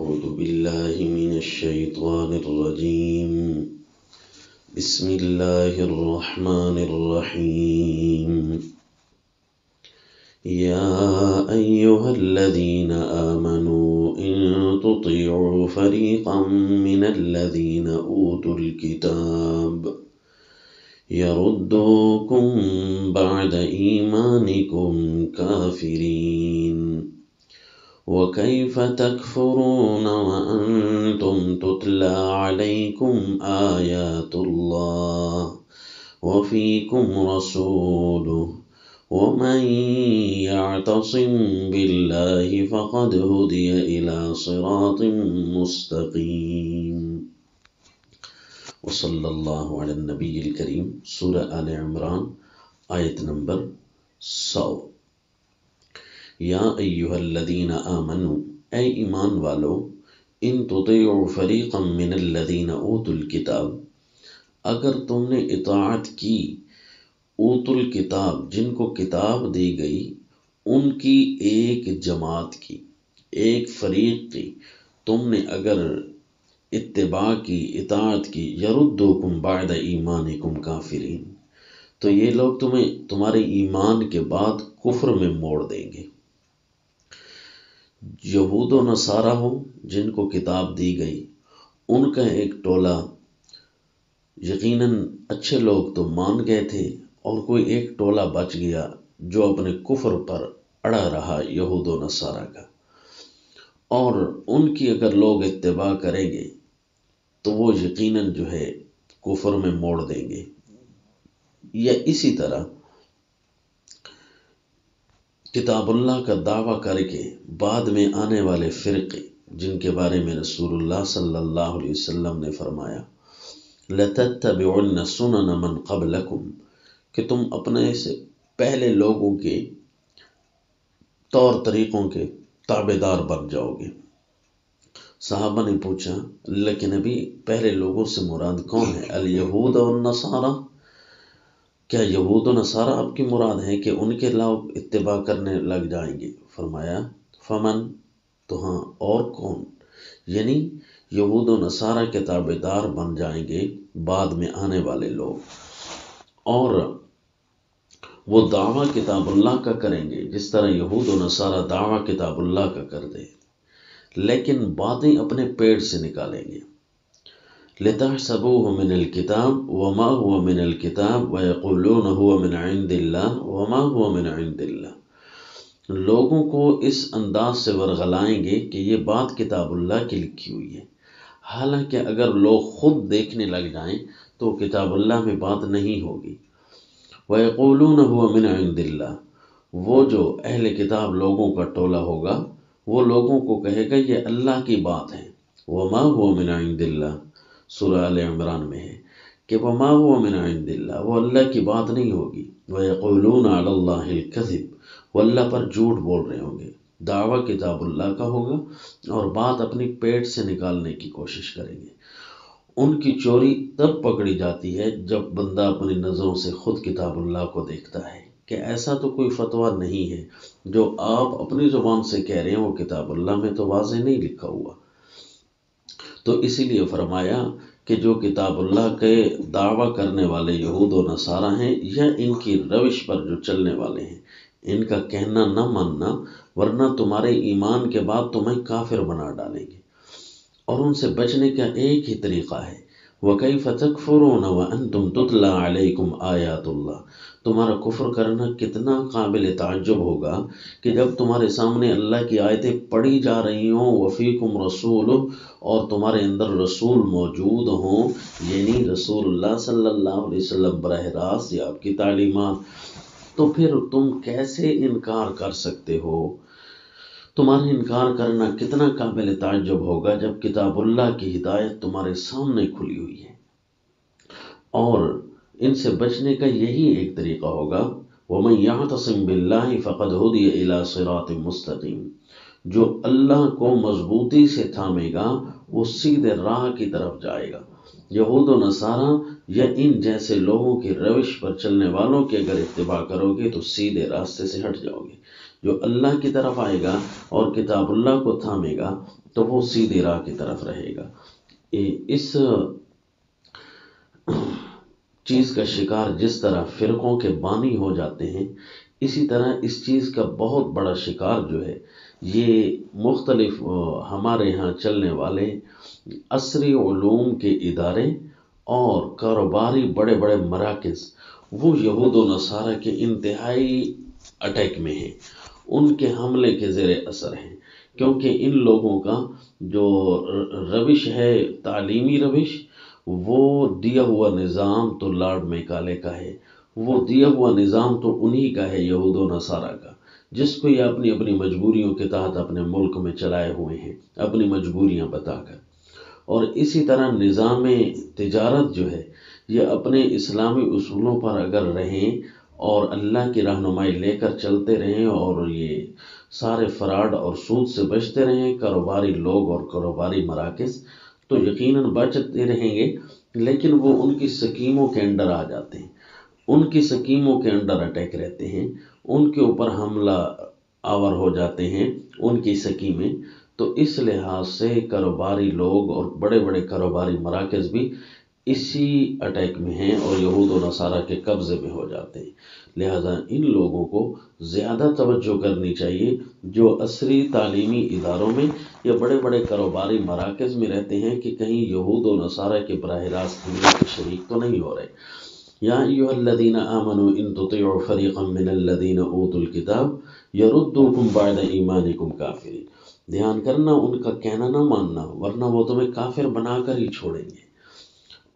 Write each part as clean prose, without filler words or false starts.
أعوذ بالله من الشيطان الرجيم. بسم الله الرحمن الرحيم. يا أيها الذين آمنوا إن تطيعوا فريقا من الذين أوتوا الكتاب يردوكم بعد إيمانكم كافرين وكيف تكفرون وأنتم تتلى عليكم آيات الله وفيكم رسوله ومن يعتصم بالله فقد هدي إلى صراط مستقيم. وصلی اللہ علی النبی الکریم. سورہ آل عمران آیت نمبر 100. یا ایہا الذین آمنوا، اے ایمان والو، ان تطیعوا فریقا من الذین اوتوا الکتاب، اگر تم نے اطاعت کی اوتوا الکتاب، جن کو کتاب دی گئی، ان کی ایک جماعت کی، ایک فریق کی، تم نے اگر اتباع کی، اطاعت کی، یردوکم بعد ایمانکم کافرین، تو یہ لوگ تمہیں تمہارے ایمان کے بعد کفر میں موڑ دیں گے. یہود و نصارہ ہو جن کو کتاب دی گئی، ان کا ایک ٹولہ، یقیناً اچھے لوگ تو مان گئے تھے، اور کوئی ایک ٹولہ بچ گیا جو اپنے کفر پر اڑا رہا، یہود و نصارہ کا. اور ان کی اگر لوگ اتباع کریں گے تو وہ یقیناً جو ہے کفر میں موڑ دیں گے. یا اسی طرح کتاب اللہ کا دعویٰ کر کے بعد میں آنے والے فرقے، جن کے بارے میں رسول اللہ صلی اللہ علیہ وسلم نے فرمایا لَتَتَّبِعُنَّ سُنَنَ مَنْ قَبْلَكُمْ، کہ تم اپنے سے پہلے لوگوں کے طور طریقوں کے تابع دار بن جاؤ گے. صحابہ نے پوچھا لیکن ابھی پہلے لوگوں سے مراد کون ہے؟ الیہود والنصارہ، کیا یہود و نصارہ آپ کی مراد ہے کہ ان کے لوگ اتباع کرنے لگ جائیں گے؟ فرمایا فمن، تو ہاں اور کون، یعنی یہود و نصارہ کے تابع دار بن جائیں گے بعد میں آنے والے لوگ، اور وہ دعویٰ کتاب اللہ کا کریں گے جس طرح یہود و نصارہ دعویٰ کتاب اللہ کا کر دے، لیکن باتیں اپنے پیٹ سے نکالیں گے. لِتَحْسَبُوهُ مِنَ الْكِتَابِ وَمَا هُوَ مِنَ الْكِتَابِ وَيَقُولُونَ هُوَ مِنْ عِنْدِ اللَّهِ وَمَا هُوَ مِنْ عِنْدِ اللَّهِ، لوگوں کو اس انداز سے ورغلائیں گے کہ یہ بات کتاب اللہ کی لکھی ہوئی ہے، حالانکہ اگر لوگ خود دیکھنے لگ جائیں تو کتاب اللہ میں بات نہیں ہوگی. وَيَقُولُونَ هُوَ مِنْ عِنْدِ اللَّهِ، وہ جو اہل کتاب لوگوں کا ٹولہ ہوگا وہ لوگوں کو کہے گا یہ اللہ کی بات ہے. وَمَا هُوَ مِنْ عِنْدِ اللَّهِ، سورہ آل عمران میں ہے کہ وَمَا هُوَ مِنْ عِنْدِ اللَّهِ، وہ اللہ کی بات نہیں ہوگی. وَيَقُولُونَ عَلَى اللَّهِ الْكَذِبَ، وہ اللہ پر جھوٹ بول رہے ہوں گے. دعویٰ کتاب اللہ کا ہوگا اور بات اپنی پیٹ سے نکالنے کی کوشش کریں گے. ان کی چوری تب پکڑی جاتی ہے جب بندہ اپنی نظروں سے خود کتاب اللہ کو دیکھتا ہے کہ ایسا تو کوئی فتویٰ نہیں ہے جو آپ اپنی زبان سے کہہ رہے ہیں، وہ کتاب اللہ میں تو واضح نہیں لکھا ہوا. تو اسی لیے فرمایا کہ جو کتاب اللہ کے دعویٰ کرنے والے یہود و نصارہ ہیں یا ان کی روش پر جو چلنے والے ہیں، ان کا کہنا نہ ماننا، ورنہ تمہارے ایمان کے بعد تمہیں کافر بنا ڈالیں گے. اور ان سے بچنے کا ایک ہی طریقہ ہے وَكَيْفَ تَكْفُرُونَ وَأَنْتُمْ تُتْلَى عَلَيْكُمْ آيَاتُ اللَّهِ، تمہارا کفر کرنا کتنا قابل تعجب ہوگا کہ جب تمہارے سامنے اللہ کی آیتیں پڑھی جا رہی ہوں، وَفِيكُمْ رَسُولُهُ، اور تمہارے اندر رسول موجود ہوں، یعنی رسول اللہ صلی اللہ علیہ وسلم براہ راست یا آپ کی تعلیمات، تو پھر تم کیسے انکار کر سکتے ہو؟ تمہارا انکار کرنا کتنا قابل تعجب ہوگا جب کتاب اللہ کی ہدایت تمہارے سامنے کھلی ہوئی ہے. اور ان سے بچنے کا یہی ایک طریقہ ہوگا وَمَنْ يَعْتَصِمْ بِاللَّهِ فَقَدْ هُدِيَ إِلَى صِرَاطٍ مُسْتَقِيمٍ، جو اللہ کو مضبوطی سے تھامے گا وہ سیدھے راہ کی طرف جائے گا. یہود و نصارہ یا ان جیسے لوگوں کی روش پر چلنے والوں کی اگر اتباع کرو گے تو سیدھے راستے سے ہٹ جاؤ گے. جو اللہ کی طرف آئے گا اور کتاب اللہ کو تھامے گا تو وہ سیدھی راہ کی طرف رہے گا۔ اس چیز کا شکار جس طرح فرقوں کے بانی ہو جاتے ہیں، اسی طرح اس چیز کا بہت بڑا شکار جو ہے یہ مختلف ہمارے ہاں چلنے والے عصری علوم کے ادارے اور کاروباری بڑے بڑے مراکز، وہ یہود و نصارہ کے انتہائی اٹیک میں ہیں، ان کے حملے کے زیر اثر ہیں، کیونکہ ان لوگوں کا جو روش ہے، تعلیمی روش، وہ دیا ہوا نظام تو لارڈ میکالے کا ہے، وہ دیا ہوا نظام تو انہی کا ہے، یہود و نصارہ کا، جس کو یہ اپنی اپنی مجبوریوں کے تحت اپنے ملک میں چلائے ہوئے ہیں، اپنی مجبوریاں بتا کر۔ اور اسی طرح نظام تجارت جو ہے یہ اپنے اسلامی اصولوں پر اگر رہیں اور اللہ کی رہنمائی لے کر چلتے رہیں اور یہ سارے فراڈ اور سود سے بچتے رہیں کاروباری لوگ اور کاروباری مراکز، تو یقیناً بچتے رہیں گے، لیکن وہ ان کی سکیموں کے انڈر آ جاتے ہیں، ان کی سکیموں کے انڈر اٹیک رہتے ہیں، ان کے اوپر حملہ آور ہو جاتے ہیں ان کی سکیمیں۔ تو اس لحاظ سے کاروباری لوگ اور بڑے بڑے کاروباری مراکز بھی اسی اٹیک میں ہیں اور یہود و نصارہ کے قبضے میں ہو جاتے ہیں۔ لہذا ان لوگوں کو زیادہ توجہ کرنی چاہیے جو عصری تعلیمی اداروں میں یا بڑے بڑے کاروباری مراکز میں رہتے ہیں کہ کہیں یہود و نصارہ کے براہ راست حملے کے شریک تو نہیں ہو رہے۔ یا ایھا الذین آمنوا ان تطیعوا فریقا من الذین اوتوا الکتاب یردوکم بعد ایمانکم کافرین۔ دھیان کرنا، ان کا کہنا نہ ماننا، ورنہ وہ تمہیں کافر بنا کر ہی چھوڑیں گے۔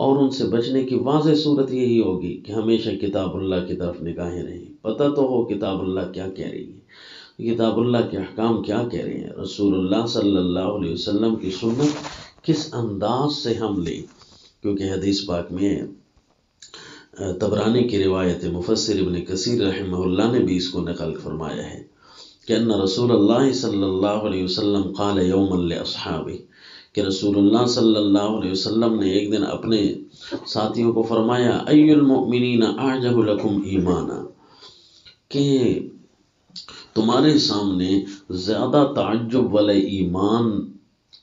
اور ان سے بچنے کی واضح صورت یہی ہوگی کہ ہمیشہ کتاب اللہ کی طرف نگاہیں رہیں، پتہ تو ہو کتاب اللہ کیا کہہ رہی ہے، کتاب اللہ کے احکام کیا کہہ رہے ہیں، رسول اللہ صلی اللہ علیہ وسلم کی سنت کس انداز سے ہم لیں، کیونکہ حدیث پاک میں طبرانی کی روایت مفسر ابن کثیر رحمہ اللہ نے بھی اس کو نقل فرمایا ہے کہ ان رسول اللہ صلی اللہ علیہ وسلم قال یوما لاصحابہ، کہ رسول اللہ صلی اللہ علیہ وسلم نے ایک دن اپنے ساتھیوں کو فرمایا ای المؤمنین اعجب لکم ایمانا، کہ تمہارے سامنے زیادہ تعجب والا ایمان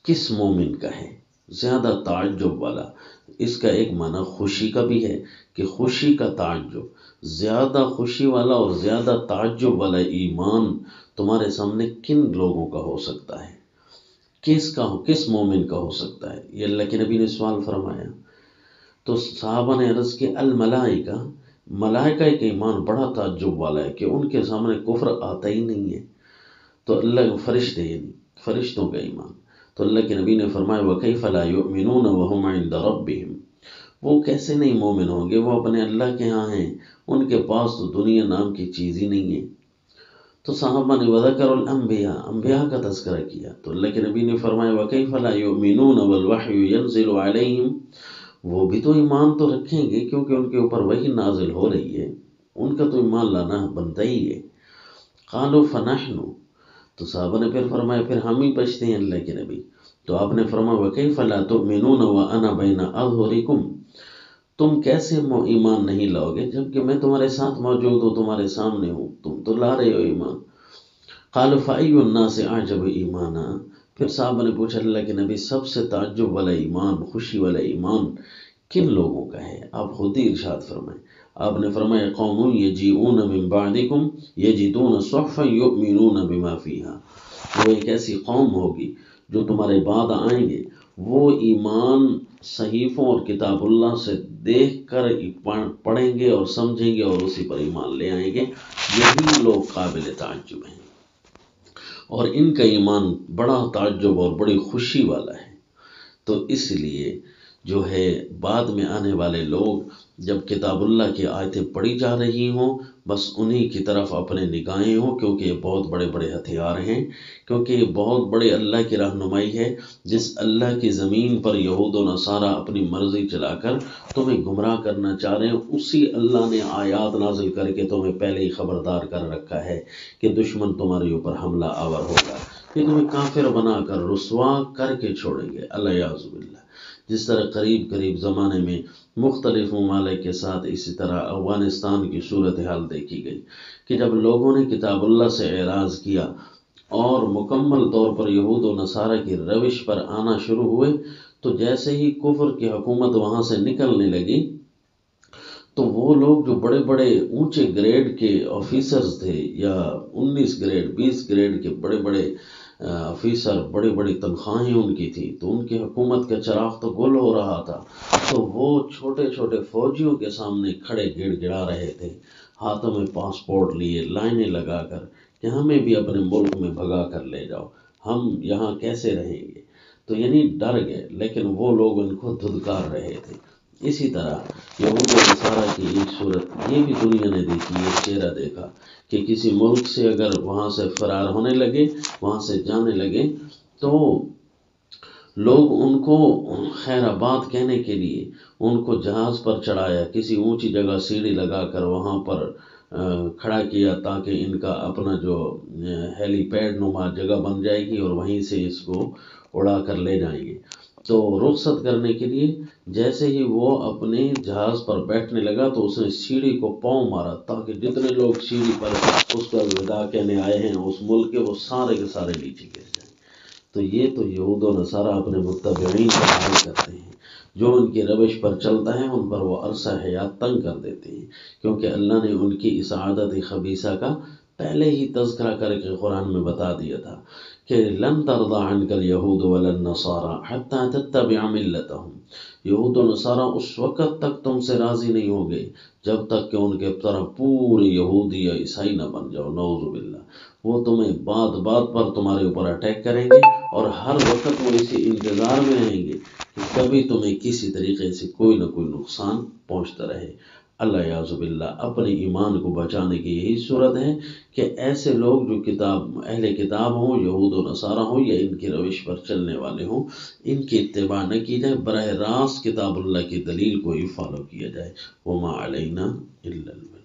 کس مومن کا ہے، زیادہ تعجب والا۔ اس کا ایک معنی خوشی کا بھی ہے کہ خوشی کا تعجب، زیادہ خوشی والا اور زیادہ تعجب والا ایمان تمہارے سامنے کن لوگوں کا ہو سکتا ہے، کس مومن کا ہو سکتا ہے، یہ اللہ کے نبی نے سوال فرمایا۔ تو صحابہ نے عرض کی الملائکہ، ملائکہ کا ایمان بڑا تعجب والا ہے کہ ان کے سامنے کفر آتا ہی نہیں ہے۔ تو اللہ فرشتے، یعنی فرشتوں کا ایمان، تو اللہ کے نبی نے فرمایا وَكَيْفَ لَا يُؤْمِنُونَ وَهُمْ عِنْدَ رَبِّهِمْ، وہ کیسے نہیں مومن ہوں گے، وہ اپنے اللہ کے ہاں ہیں، ان کے پاس تو دنیا نام کی چیز ہی نہیں ہے۔ تو صحابہ نے وذکر الانبیاء، انبیاء کا تذکرہ کیا، تو اللہ کے نبی نے فرمایا وَكَيْفَ لَا يُؤْمِنُونَ وَالْوَحْيُ يَنزِلُ عَلَيْهِمْ، وہ بھی تو ایمان تو رکھیں گے کیونکہ ان کے اوپر وحی نازل ہو رہی ہے، ان کا تو ایمان لانا بنتا ہی ہے۔ قالوا فنحن، تو صحابہ نے پھر فرمایا پھر ہم ہی بچتے ہیں اللہ کے نبی۔ تو آپ نے فرمایا وَكَيْفَ لَا تُؤْمِنُونَ وَأَنَا بَيْنَ أَظْهُرِكُمْ، تم کیسے ایمان نہیں لاؤ گے جبکہ میں تمہارے ساتھ موجود ہوں، تمہارے سامنے ہوں، تم تو لا رہے ہو ایمان۔ قالوا فأي الناس أعجب ایمانا، پھر صحابہ نے پوچھا اللہ کے نبی سب سے تعجب والا ایمان، خوشی والا ایمان کن لوگوں کا ہے؟ آپ خود ہی ارشاد فرمائیں۔ آپ نے فرمایا قوم یجیئون من بعدکم یجدون صحفا یؤمنون بما فیہا، وہ ایک ایسی قوم ہوگی جو تمہارے بعد آئیں گے، وہ ایمان صحیفوں اور کتاب اللہ سے دیکھ کر پڑھیں گے اور سمجھیں گے اور اسی پر ایمان لے آئیں گے، یہی لوگ قابل تعجب ہیں، اور ان کا ایمان بڑا تعجب اور بڑی خوشی والا ہے۔ تو اس لیے جو ہے بعد میں آنے والے لوگ جب کتاب اللہ کی آیتیں پڑھی جا رہی ہوں بس انہی کی طرف اپنے نگاہیں ہوں، کیونکہ یہ بہت بڑے بڑے ہتھیار ہیں، کیونکہ یہ بہت بڑے اللہ کی رہنمائی ہے، جس اللہ کی زمین پر یہود و نصارہ اپنی مرضی چلا کر تمہیں گمراہ کرنا چاہ رہے ہیں، اسی اللہ نے آیات نازل کر کے تمہیں پہلے ہی خبردار کر رکھا ہے کہ دشمن تمہارے اوپر حملہ آور ہوگا، یہ تمہیں کافر بنا کر رسوا کر کے چھوڑیں گے، الیاذ باللہ۔ جس طرح قریب زمانے میں مختلف ممالک کے ساتھ اسی طرح افغانستان کی صورتحال دیکھی گئی کہ جب لوگوں نے کتاب اللہ سے اعراض کیا، اور مکمل طور پر یہود و نصارہ کی روش پر آنا شروع ہوئے تو جیسے ہی کفر کی حکومت وہاں سے نکلنے لگی تو وہ لوگ جو بڑے بڑے اونچے گریڈ کے آفیسرز تھے یا 19 گریڈ 20 گریڈ کے بڑے بڑے آفیسر، بڑی بڑی تنخواہیں ان کی تھی، تو ان کی حکومت کا چراغ تو گل ہو رہا تھا، تو وہ چھوٹے چھوٹے فوجیوں کے سامنے کھڑے گڑ گڑا رہے تھے، ہاتھوں میں پاسپورٹ لیے لائنیں لگا کر کہ ہمیں بھی اپنے ملک میں بھگا کر لے جاؤ، ہم یہاں کیسے رہیں گے۔ تو یعنی ڈر گئے، لیکن وہ لوگ ان کو دھدکار رہے تھے۔ اسی طرح یہود و نصارہ کی ایک صورت یہ بھی دنیا نے دیکھی، یہ چہرہ دیکھا کہ کسی ملک سے اگر وہاں سے فرار ہونے لگے، وہاں سے جانے لگے، تو لوگ ان کو خیر آباد کہنے کے لیے ان کو جہاز پر چڑھایا، کسی اونچی جگہ سیڑھی لگا کر وہاں پر کھڑا کیا تاکہ ان کا اپنا جو ہیلی پیڈ نما جگہ بن جائے گی اور وہیں سے اس کو اڑا کر لے جائیں گے۔ تو رخصت کرنے کے لیے جیسے ہی وہ اپنے جہاز پر بیٹھنے لگا تو اس نے سیڑھی کو پاؤں مارا تاکہ جتنے لوگ سیڑھی پر اس کا وداع کہنے آئے ہیں اس ملک کے، وہ سارے کے سارے نیچے گر جائیں۔ تو یہ تو یہود و نصارہ اپنے متبعین کا حال کرتے ہیں، جو ان کی روش پر چلتا ہے ان پر وہ عرصہ حیات تنگ کر دیتے ہیں، کیونکہ اللہ نے ان کی اس عادت خبیثہ کا پہلے ہی تذکرہ کر کے قرآن میں بتا دیا تھا کہ لن ترضى عنك اليهود ولا النصارى حتى تتبع ملتهم۔ یہود و نصارہ اس وقت تک تم سے راضی نہیں ہوں گے جب تک کہ ان کے طرح پورے یہودی یا عیسائی نہ بن جاؤ، نعوذ باللہ۔ وہ تمہیں بات بات پر تمہارے اوپر اٹیک کریں گے اور ہر وقت وہ اسی انتظار میں رہیں گے کہ کبھی تمہیں کسی طریقے سے کوئی نہ کوئی نقصان پہنچتا رہے۔ اللہ یعوذ باللہ اپنے ایمان کو بچانے کی یہی صورت ہے کہ ایسے لوگ جو اہل کتاب ہوں، یہود و نصارہ ہوں یا ان کی روش پر چلنے والے ہوں، ان کی اتباع نہ کی جائے، براہ راست کتاب اللہ کی دلیل کو ہی فالو کیا جائے۔ وما علینا الا البلاغ۔